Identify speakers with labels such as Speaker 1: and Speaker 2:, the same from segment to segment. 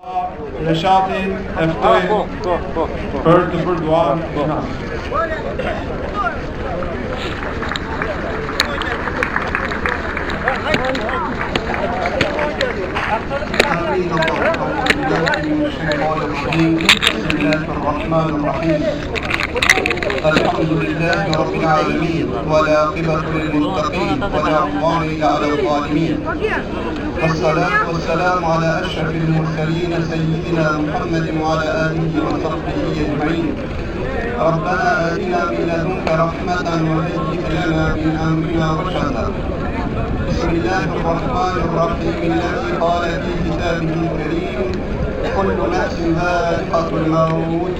Speaker 1: Reshatin e ftoj për të bërë duan.
Speaker 2: الحمد لله رب العالمين والعاقبة للمتقين ولا عدوان إلا على الظالمين والصلاة والسلام على أشرف المرسلين سيدنا محمد وعلى آله وصحبه أجمعين ربنا آتنا من لدنك رحمة وهيئ لنا من أمرنا رشدا بسم الله الرحمن الرحيم الذي قال في كتابه الكريم كل نفس ذائقة الموت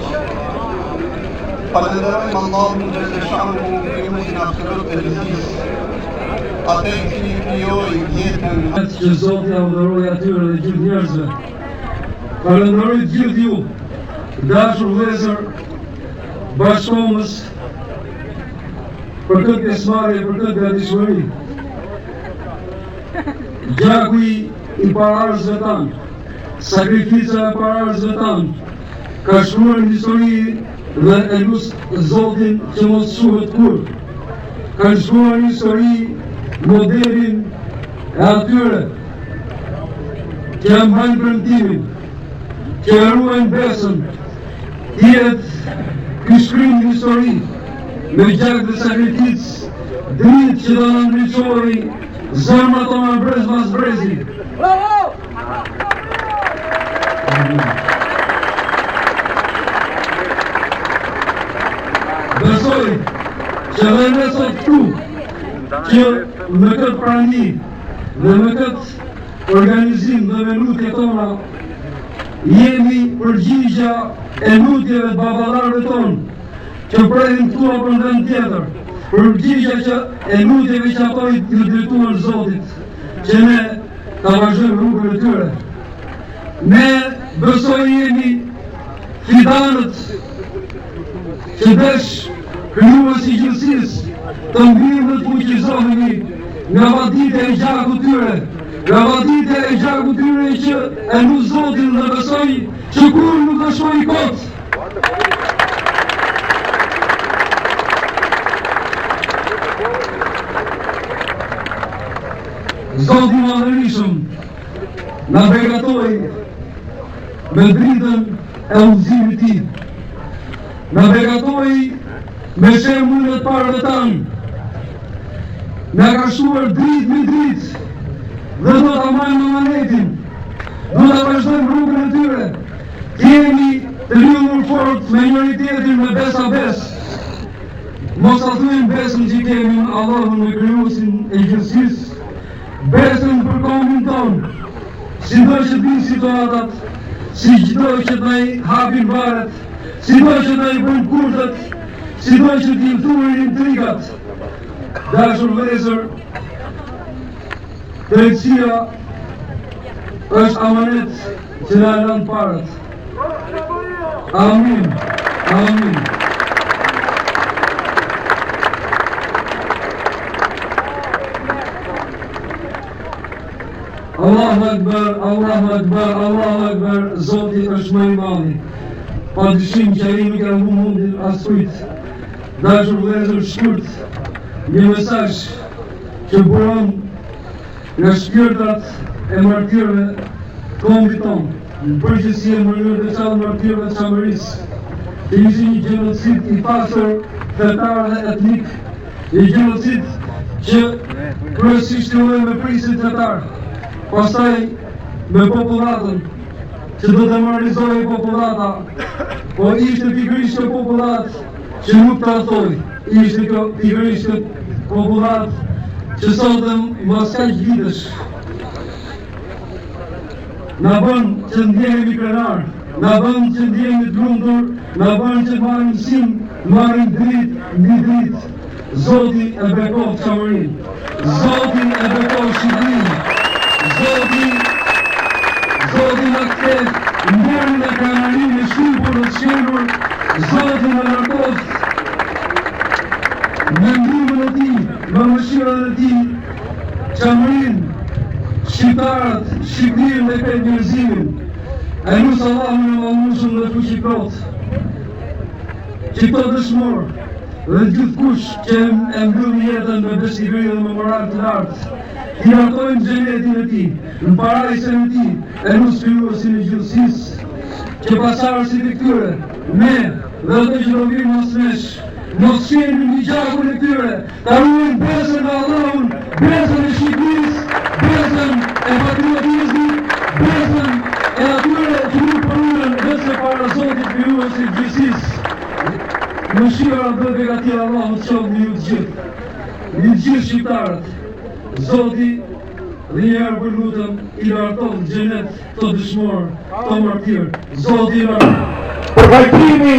Speaker 2: Falenderojmë Allahun gjallë sha'nuhu për mësin absolut të gjithësisë. Atë i cili krijoi jetën
Speaker 3: që Zoti ja udhëroi atyre dhe gjithë njerëzve. Falenderoj gjithë ju, dashur vëllezër, bashkëpunës, për këtë pjesëmarrje, për këtë gatishmëri. Gjaku i pararësve tanë, sakrifica e pararësve tanë, ka shkruar në histori dhe e lusë Zotin që mos shuhet kur. Kanë shkruar një histori modelin e atyre që e mbajnë premtimin, që e ruajnë besën, tjetë ky shkrim një histori me gjak dhe sakrificë, dritë që do në ndriçori zemrat tona brez mas brezi. Bravo! Besoj që dhe ne sot këtu, që me këtë prani dhe me këtë organizim dhe me lutje tona, jemi përgjigja e lutjeve të baballarëve tonë, që prehin këtu apo në vend tjetër, përgjigja që e lutjeve që ato i drejtuan Zotit, që ne ta vazhdojmë rrugën e tyre. Ne besoj jemi fidanët që desh kryuës i gjithësisë të ngrirë dhe të fuqizohemi nga vadite e gjaku tyre, nga vadite e gjaku tyre që e nu Zotin dhe besoj që kur nuk të shkoj i kotë. Zotin madhërishëm na begatoj me dritën e udhëzimit ti, na begatoj me shembujt parëve tanë, na ka shtuar dritë me dritë dhe do ta marrim amanetin, do ta vazhdojmë rrugën e tyre. Kemi të lidhur fort me njëri tjetrin me besa bes. Mos ta thyejmë besën që kemi në Allahun, në Krijuesin e gjithësisë, besën për kombin tonë, sido që vinë situatat, sido që të i hapin varet, sido që të i bëjnë kurtët, sido që t'i thurin intrigat. Dashur vëllezër, drejtësia është amanet që na lën parët. Amin. Amin. Allahu Akbar, Allahu Akbar, Allahu Akbar, Zoti është më i madhi. Pa dyshim që ai nuk e humb mundin as kujt. Dashur vëllezër, shkurt një mesazh që buron nga shpirtrat e martirëve kombit tonë, në përgjithësi e mënyrë të çallë martirëve të Çamërisë, që ishin një gjenocid i pasur, fetar dhe etnik, një gjenocid që kryesisht filloi me prisit fetar, pastaj me popullatën që do të demoralizojë populata, po ishte pikërisht kjo popullat që nuk tradhtoi, ishte kjo pikërisht kjo popullat që sotëm mbas kaq vitesh na bën që ndjehemi krenar, na bën që ndjehemi të lumtur, na bën që marrim mësim, marrim dritë mbi dritë. Zoti e bekon Çamërinë, Zoti e bekon Shqipërinë, Zoti na kthe ndërmjet e kanarin e shqipur të shkelur, Zoti na largohet me ndihmën e tij, me mëshirën e tij, Çamërinë, shqiptarët, Shqipërinë dhe këtë njerëzimin. E nusë Allahun e Madhërisëm dhe fuqi plot, që këto dëshmor dhe gjithë kush që e mbyll jetën me besnikëri dhe me moral të lartë, t'i hartojnë xhenetin e tij, në paradisin e tij, e nusë krijuesin e gjithësisë, që pasardhësit e këtyre, ne dhe ato që do vinë mos nesh, mos qenë në gjakun e tyre, ta ruajnë besën e Allahun, besën e Shqipërisë, besën e patriotizmit, besën e atyre që nuk përruhen vese para Zotit krijuesit të gjithësisë. Mëshira dhe begatia e Allahut qoftë me ju të gjithë, me të gjithë shqiptarët. Zoti dhe njerë për lutëm i larton xhenet të dëshmor, të martirë. Zoti i larton.
Speaker 1: Përfaqësimi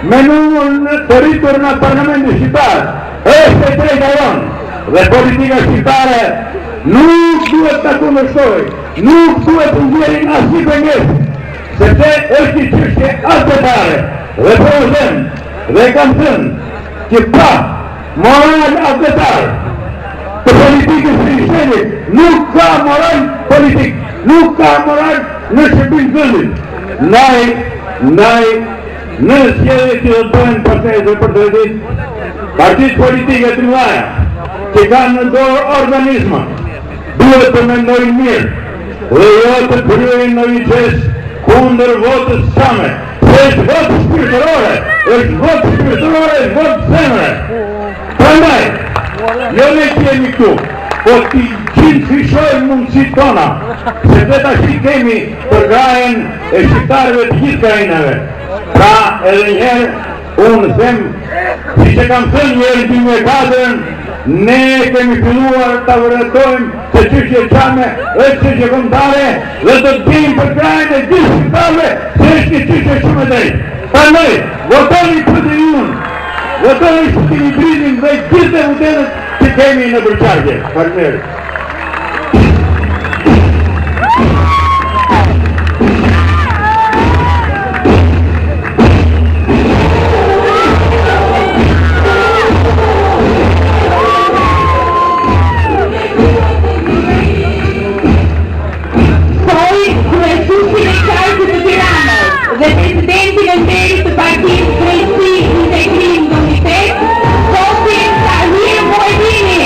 Speaker 1: me numër të rritur në Parlamentin Shqiptar është e drejta jonë dhe politika shqiptare nuk duhet të kundërshtojë, nuk duhet të nxjerrin asnjë pengesë, sepse është një çështje asetare dhe problem dhe kam thënë që pa moral asetar të politikës së Shqipërisë nuk ka moral politik, nuk ka moral në shërbim vendit. Ndaj në zgjedhje që do bëhen partijtë për të ditë, partitë politike të mëdha që kanë në dorë organizma, duhet të mendojnë mirë dhe jo të kryejnë në vices kundër votës same. Është votë shpirtërore, është votë zemre. Prandaj, jo ne kemi këtu, po t'i gjithë fishojnë mundësit tona, se dhe tash kemi përgrajen e shqiptarëve të gjithë krajinave. Pra edhe njerë, unë them, si që kam thënë njerë 2004, ne kemi filluar të vërtetojmë se çështja e çame është çështje kombëtare dhe do të bëjmë për krajin e gjithë shqiptarëve se është një çështje shumë e drejtë. Prandaj, votoni për të unë, votoni për të hibridin dhe gjithë deputetët që kemi në përçarje. Faleminderit.
Speaker 4: Dhe presidentin e nderit të partisë Drejtësi Integrim Komitet, zotin Tahir Muedini.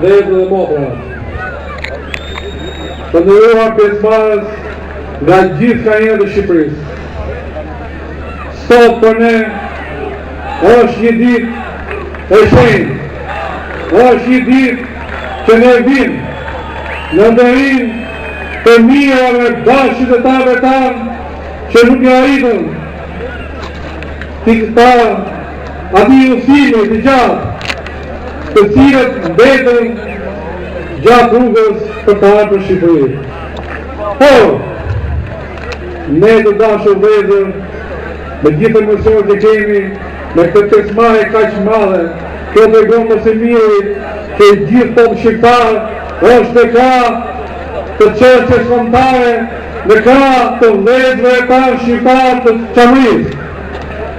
Speaker 3: Dhe motra, të ndëruar pjesëmarrës nga gjithë krajinat e Shqipërisë. Sot për ne është një ditë e shenjtë, është një ditë që ne vim në nderim të mirave bashkëqytetarëve tanë që nuk ja arritën ati usime të gjatë të cilët mbetën gjatë rrugës për të ardhur në Shqipëri. Por, ne të dashur vëllezër, me gjithë emocionet që kemi, me këtë pjesëmarrje kaq madhe, kjo tregon më së miri që gjithë populli shqiptar është në krah të çështjes kombëtare, në krah të vëllezërve tanë shqiptar të çamërisë.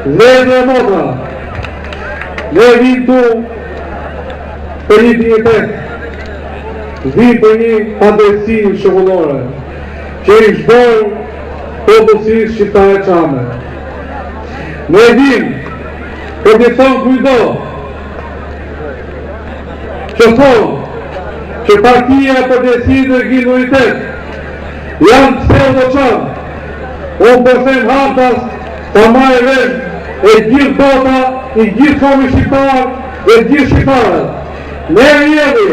Speaker 3: Vëllezër e motra, ne vim tu për një dignitet, vim për një padrejtësi shoqërore, që i shdojnë popullsisë shqiptare çame. Ne vim për të thonë kujdo, që thonë që partia e padrejtësisë dhe minoritet janë pseudo-çam. Unë po them haptas ta marrë vesh e gjithë bota, i gjithë komi shqiptar dhe gjithë shqiptarët. Ne jemi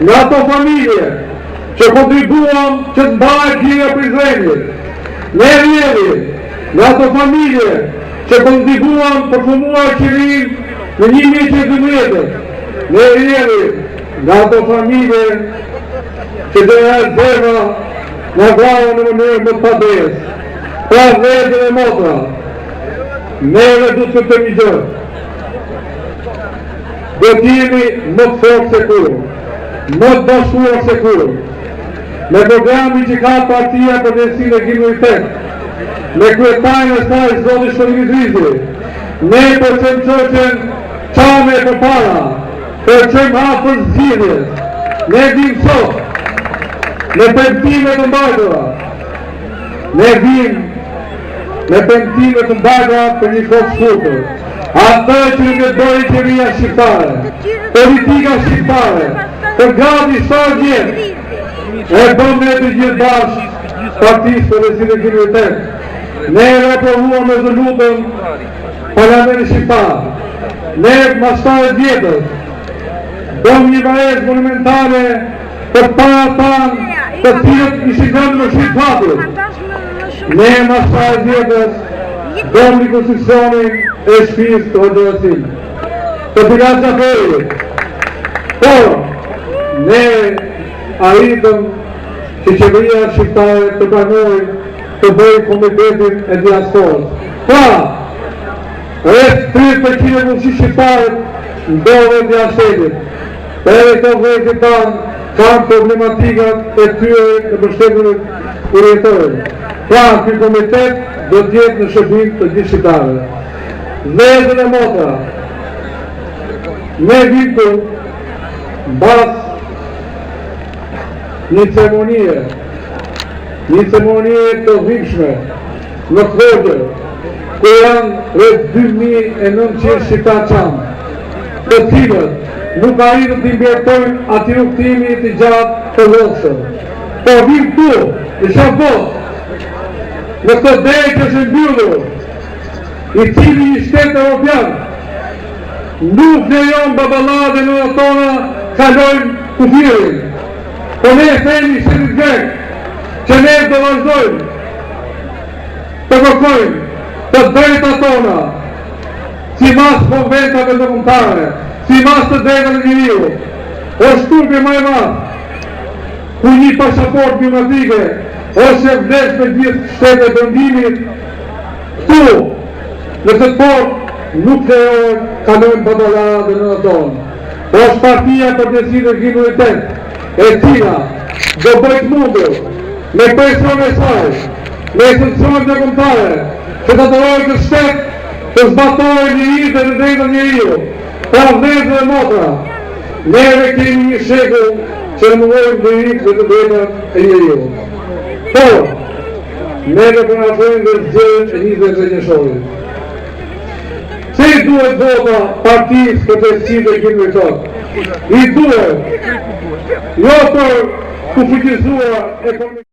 Speaker 3: nga ato familje që kontribuam që të mbahet linja për Izraelit. Ne jemi në ato familje që kondiguan për formuar qeverin në 1912. Ne jemi në ato familje që dhe e zema në grava në mënyrë më të padres. Pra vete dhe motra, neve du të të një gjë. Do t'jemi më të fortë se kur, më të bashkuar se kur. Me programi që ka partia për drejtësinë e kriminalitet, me kryetarën e saj zoti Shërbim Drizi, ne përçojmë çoqen çame për para, përçojmë afër zgjidhjes. Ne dim sot, me premtime të mbajtura, ne dim me premtime të mbajtura për një kohë shkurtër. Atë që në bëri qeveria shqiptare, politika shqiptare, për gati 7 vjet, e bëm ne të gjithë bashkë Partisë për Drejtësinë e Kriminalitet. Ne e aprovuam rezolutën Parlamentit Shqiptar. Ne mas 7 vjetës bëm një marrëdhënie monumentale për para tanë të cilët ishin vënë në shqiptarët. Ne mas 7 vjetës bëm një konstitucionin e shtëpisë të Hoxhallaçit. Të cilat zaferi. Por ne arritëm që qeveria shqiptare të pranojë të bëjë komitetin e diasporës. Pra, rreth 30% e fuqishë shqiptarët ndodhen diasporit. Edhe këto vëzhgjet tanë kanë problematikat e tyre në mbështetjen e urejtorëve. Pra, ky komitet do të jetë në shërbim të gjithë shqiptarëve. Vëllezër e motra, ne vim këtu mbas një ceremonie të dhimshme në Kvogjër, ku janë rreth 2900 shqiptar qamë, të cilët nuk arritën të imbjertojnë ati rrugtimi të gjatë të lodhshëm. Po vim këtu, në Shabot, në këtë drejtë që është mbyllur, i cili një shtetë europian nuk lejon baballadën e tona kalojnë kufirin. Po ne themi shtetit grek që ne do vazhdojmë të kërkojmë të drejta tona si mas konventave ndërkombëtare, si mas të drejtave të njeriu. Është turpi më i madh ku një pasaportë biometrike ose vdes për gjithë shtetet e vendimit këtu në këtë port nuk lejohet kalojnë baballadën e tonë. Po është Partia për Drejtësinë e Kriminalitet e cila do bëjt mundur me presion e saj, me institucionet ndërkombëtare, që të dërojë këtë shtet të zbatojë lirit dhe drejtat e njeriu. Pra vëllezër e motra, neve kemi një shekull që mungohet lirit dhe të drejtat e njeriu. Por, neve përnashojnë dhe zgjedhjen e 23 qershorit. Se i duhet vota Partisë për Drejtësinë e Kriminalitetit? I duhet jo për kufizuar ekonomikë.